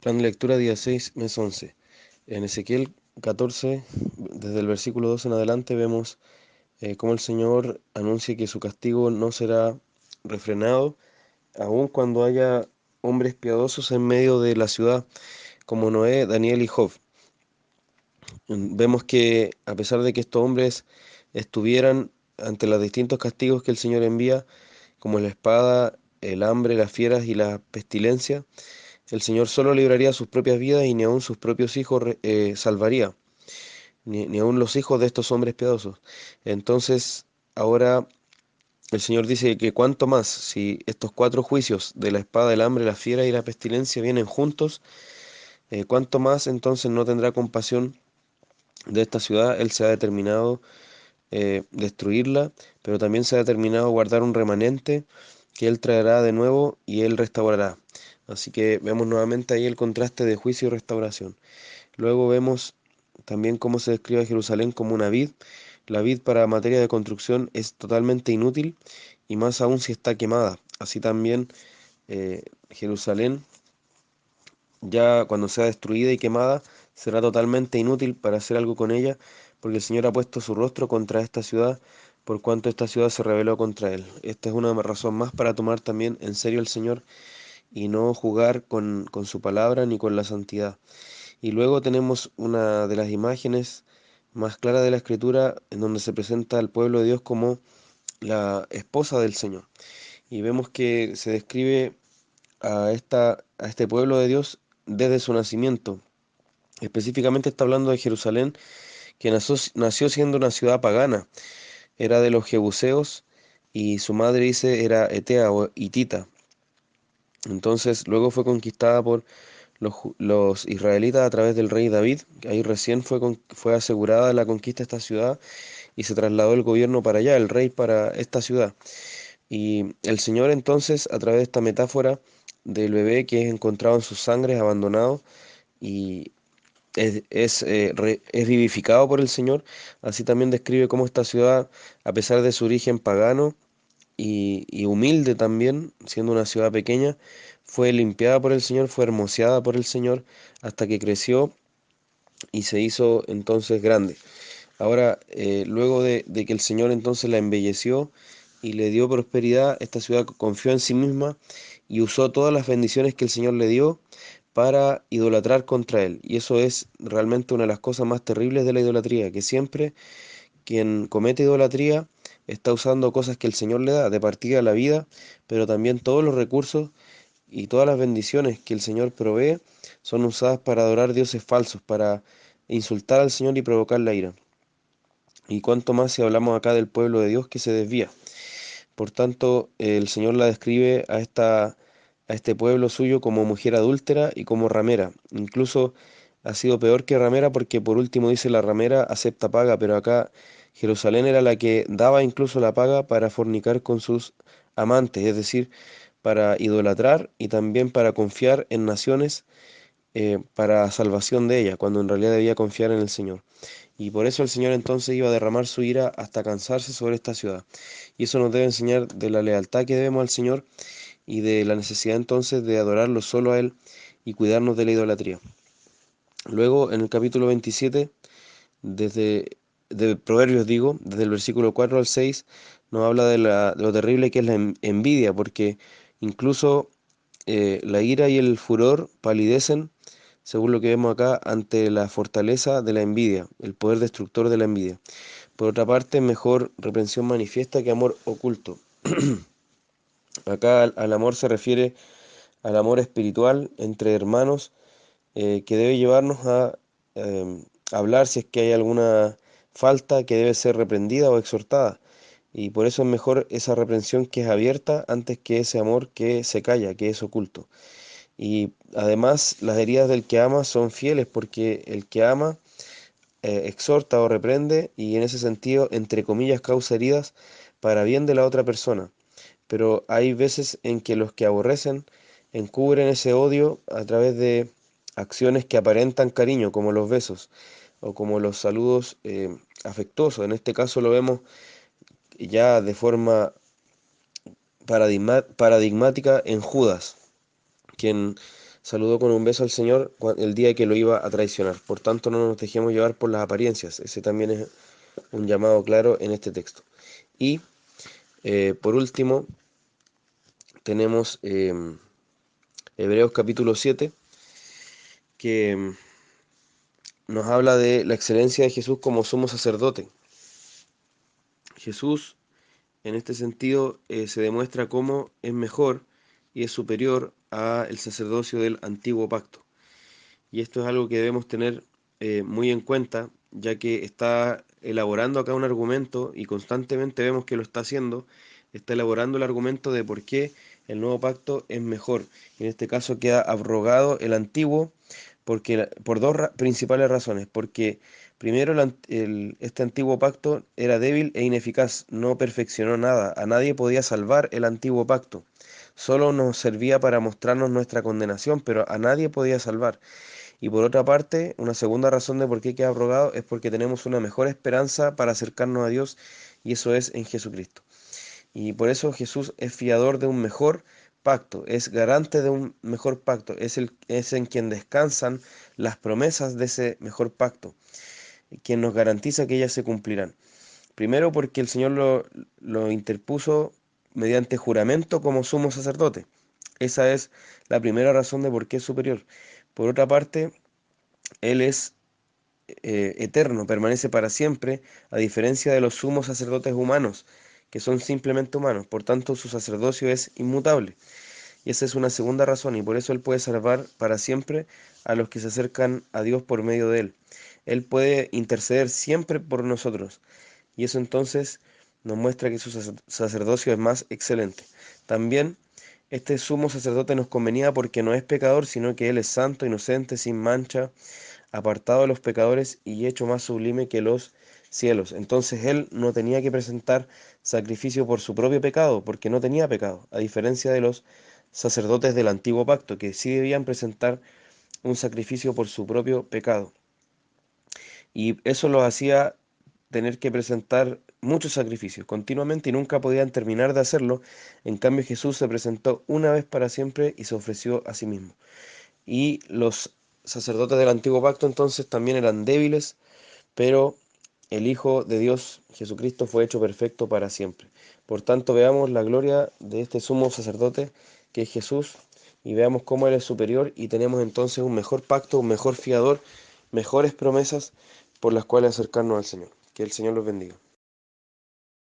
Plan de lectura día 6, mes 11. En Ezequiel 14, desde el versículo 2 en adelante, vemos cómo el Señor anuncia que su castigo no será refrenado, aun cuando haya hombres piadosos en medio de la ciudad, como Noé, Daniel y Job. Vemos que a pesar de que estos hombres estuvieran ante los distintos castigos que el Señor envía, como la espada, el hambre, las fieras y la pestilencia, el Señor solo libraría sus propias vidas y ni aun sus propios hijos salvaría, ni aun los hijos de estos hombres piadosos. Entonces, ahora el Señor dice que cuánto más, si estos cuatro juicios de la espada, el hambre, la fiera y la pestilencia vienen juntos, cuánto más entonces no tendrá compasión de esta ciudad. Él se ha determinado destruirla, pero también se ha determinado guardar un remanente que Él traerá de nuevo y Él restaurará. Así que vemos nuevamente ahí el contraste de juicio y restauración. Luego vemos también cómo se describe a Jerusalén como una vid. La vid para materia de construcción es totalmente inútil y más aún si está quemada. Así también Jerusalén, ya cuando sea destruida y quemada, será totalmente inútil para hacer algo con ella, porque el Señor ha puesto su rostro contra esta ciudad, por cuanto esta ciudad se rebeló contra Él. Esta es una razón más para tomar también en serio al Señor y no jugar con su palabra ni con la santidad. Y luego tenemos una de las imágenes más claras de la Escritura, en donde se presenta al pueblo de Dios como la esposa del Señor. Y vemos que se describe a este pueblo de Dios desde su nacimiento. Específicamente está hablando de Jerusalén, que nació siendo una ciudad pagana. Era de los jebuseos y su madre, dice, era etea o hitita. Entonces luego fue conquistada por los israelitas a través del rey David, que ahí recién fue asegurada la conquista de esta ciudad y se trasladó el gobierno para allá, el rey para esta ciudad. Y el Señor entonces, a través de esta metáfora del bebé que es encontrado en sus sangres abandonado y es vivificado por el Señor, así también describe cómo esta ciudad, a pesar de su origen pagano y humilde también, siendo una ciudad pequeña, fue limpiada por el Señor, fue hermoseada por el Señor hasta que creció y se hizo entonces grande. Ahora, luego de que el Señor entonces la embelleció y le dio prosperidad, esta ciudad confió en sí misma y usó todas las bendiciones que el Señor le dio para idolatrar contra Él. Y eso es realmente una de las cosas más terribles de la idolatría, que siempre quien comete idolatría está usando cosas que el Señor le da, de partida la vida, pero también todos los recursos y todas las bendiciones que el Señor provee son usadas para adorar dioses falsos, para insultar al Señor y provocar la ira. Y cuánto más si hablamos acá del pueblo de Dios que se desvía. Por tanto, el Señor la describe a este pueblo suyo como mujer adúltera y como ramera. Incluso ha sido peor que ramera porque por último dice la ramera acepta paga, pero acá Jerusalén era la que daba incluso la paga para fornicar con sus amantes, es decir, para idolatrar y también para confiar en naciones para salvación de ellas, cuando en realidad debía confiar en el Señor. Y por eso el Señor entonces iba a derramar su ira hasta cansarse sobre esta ciudad. Y eso nos debe enseñar de la lealtad que debemos al Señor y de la necesidad entonces de adorarlo solo a Él y cuidarnos de la idolatría. Luego, en el capítulo 27, de Proverbios digo, desde el versículo 4 al 6, nos habla de lo terrible que es la envidia, porque incluso la ira y el furor palidecen, según lo que vemos acá, ante la fortaleza de la envidia, el poder destructor de la envidia. Por otra parte, mejor reprensión manifiesta que amor oculto. Acá al amor se refiere al amor espiritual entre hermanos, que debe llevarnos a hablar si es que hay alguna falta que debe ser reprendida o exhortada. Y por eso es mejor esa reprensión que es abierta antes que ese amor que se calla, que es oculto. Y además las heridas del que ama son fieles porque el que ama exhorta o reprende y en ese sentido, entre comillas, causa heridas para bien de la otra persona. Pero hay veces en que los que aborrecen encubren ese odio a través de acciones que aparentan cariño, como los besos o como los saludos afectuosos. En este caso lo vemos ya de forma paradigmática en Judas, quien saludó con un beso al Señor el día que lo iba a traicionar. Por tanto, no nos dejemos llevar por las apariencias. Ese también es un llamado claro en este texto. Y por último, tenemos Hebreos capítulo 7, que nos habla de la excelencia de Jesús como sumo sacerdote. Jesús, en este sentido, se demuestra cómo es mejor y es superior al sacerdocio del antiguo pacto. Y esto es algo que debemos tener muy en cuenta, ya que está elaborando acá un argumento y constantemente vemos que lo está haciendo, está elaborando el argumento de por qué el nuevo pacto es mejor. En este caso queda abrogado el antiguo por dos principales razones. Porque primero este antiguo pacto era débil e ineficaz, no perfeccionó nada, a nadie podía salvar el antiguo pacto. Solo nos servía para mostrarnos nuestra condenación, pero a nadie podía salvar. Y por otra parte, una segunda razón de por qué queda abrogado es porque tenemos una mejor esperanza para acercarnos a Dios, y eso es en Jesucristo. Y por eso Jesús es fiador de un mejor pacto, es garante de un mejor pacto, es en quien descansan las promesas de ese mejor pacto, quien nos garantiza que ellas se cumplirán. Primero porque el Señor lo interpuso mediante juramento como sumo sacerdote. Esa es la primera razón de por qué es superior. Por otra parte, Él es eterno, permanece para siempre, a diferencia de los sumos sacerdotes humanos, que son simplemente humanos. Por tanto, su sacerdocio es inmutable. Y esa es una segunda razón, y por eso Él puede salvar para siempre a los que se acercan a Dios por medio de Él. Él puede interceder siempre por nosotros, y eso entonces nos muestra que su sacerdocio es más excelente. También este sumo sacerdote nos convenía porque no es pecador, sino que Él es santo, inocente, sin mancha, apartado de los pecadores y hecho más sublime que los cielos. Entonces Él no tenía que presentar sacrificio por su propio pecado, porque no tenía pecado, a diferencia de los sacerdotes del antiguo pacto, que sí debían presentar un sacrificio por su propio pecado. Y eso los hacía tener que presentar muchos sacrificios continuamente y nunca podían terminar de hacerlo. En cambio, Jesús se presentó una vez para siempre y se ofreció a sí mismo. Y los sacerdotes del antiguo pacto entonces también eran débiles, pero el Hijo de Dios, Jesucristo, fue hecho perfecto para siempre. Por tanto, veamos la gloria de este sumo sacerdote que es Jesús, y veamos cómo Él es superior, y tenemos entonces un mejor pacto, un mejor fiador, mejores promesas por las cuales acercarnos al Señor. Que el Señor los bendiga.